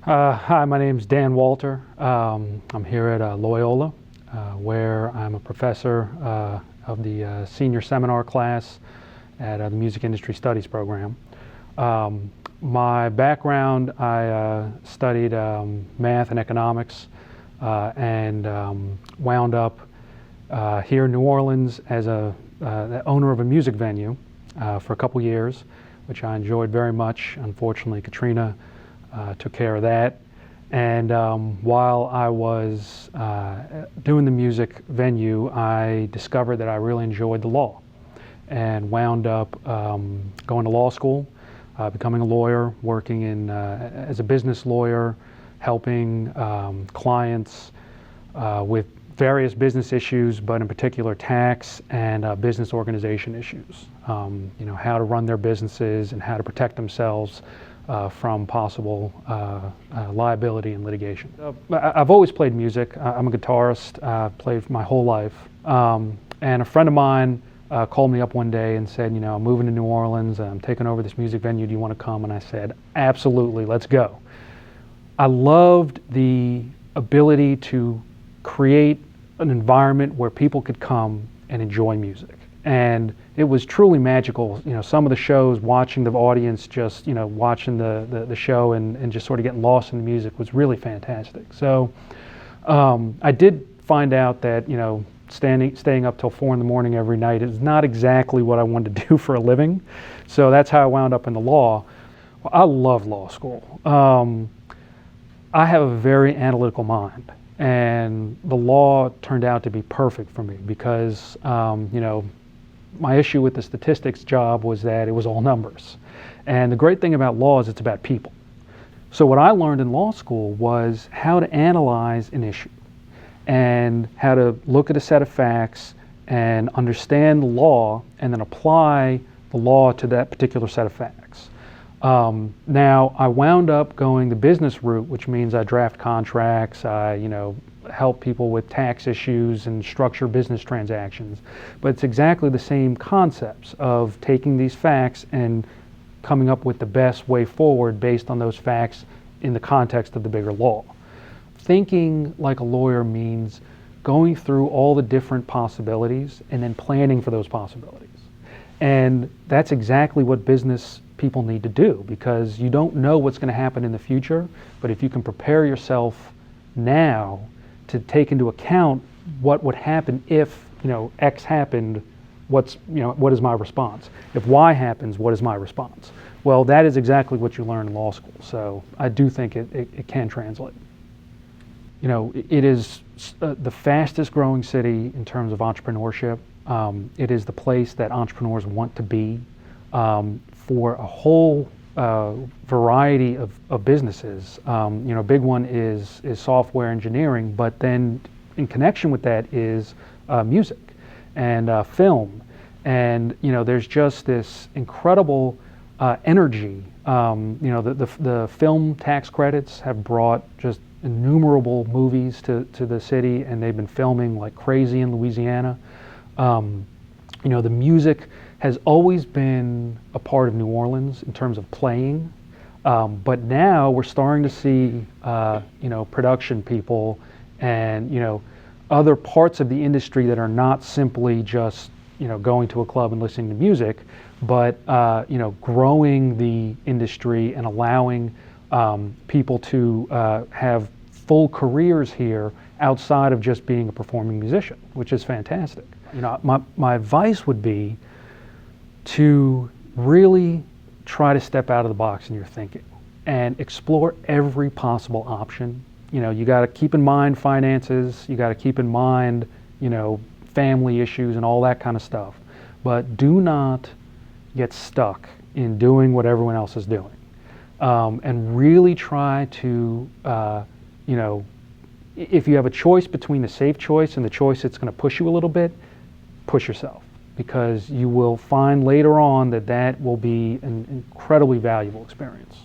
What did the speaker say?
Hi, my name's Dan Walter. I'm here at Loyola, where I'm a professor of the senior seminar class at the Music Industry Studies program. My background, I studied math and economics and wound up here in New Orleans as the owner of a music venue for a couple years, which I enjoyed very much. Unfortunately, Katrina took care of that. And while I was doing the music venue, I discovered that I really enjoyed the law and wound up going to law school, becoming a lawyer, working as a business lawyer, helping clients with various business issues, but in particular tax and business organization issues. How to run their businesses and how to protect themselves from possible liability and litigation. I've always played music. I'm a guitarist. I've played my whole life. And a friend of mine called me up one day and said, I'm moving to New Orleans. I'm taking over this music venue. Do you want to come? And I said, absolutely, let's go. I loved the ability to create an environment where people could come and enjoy music. And it was truly magical. Some of the shows, watching the audience, just watching the show and just sort of getting lost in the music was really fantastic. So I did find out that staying up till 4 in the morning every night is not exactly what I wanted to do for a living. So that's how I wound up in the law. Well, I love law school. I have a very analytical mind, and the law turned out to be perfect for me because my issue with the statistics job was that it was all numbers. And the great thing about law is it's about people. So what I learned in law school was how to analyze an issue and how to look at a set of facts and understand the law and then apply the law to that particular set of facts. Now, I wound up going the business route, which means I draft contracts, I help people with tax issues and structure business transactions. But it's exactly the same concepts of taking these facts and coming up with the best way forward based on those facts in the context of the bigger law. Thinking like a lawyer means going through all the different possibilities and then planning for those possibilities. And that's exactly what business people need to do, because you don't know what's going to happen in the future, but if you can prepare yourself now to take into account what would happen if X happened, what is my response? If Y happens, what is my response? Well, that is exactly what you learn in law school. So I do think it can translate. It is the fastest growing city in terms of entrepreneurship. It is the place that entrepreneurs want to be for a whole variety of businesses. A big one is software engineering, but then in connection with that is music and film. And there's just this incredible energy. The film tax credits have brought just innumerable movies to the city, and they've been filming like crazy in Louisiana. The music has always been a part of New Orleans in terms of playing, but now we're starting to see production people and other parts of the industry that are not simply just going to a club and listening to music, but growing the industry and allowing people to have full careers here outside of just being a performing musician, which is fantastic. My advice would be to really try to step out of the box in your thinking and explore every possible option. You got to keep in mind finances, you got to keep in mind, family issues and all that kind of stuff. But do not get stuck in doing what everyone else is doing. And really try to, if you have a choice between the safe choice and the choice that's going to push you a little bit, push yourself, because you will find later on that will be an incredibly valuable experience.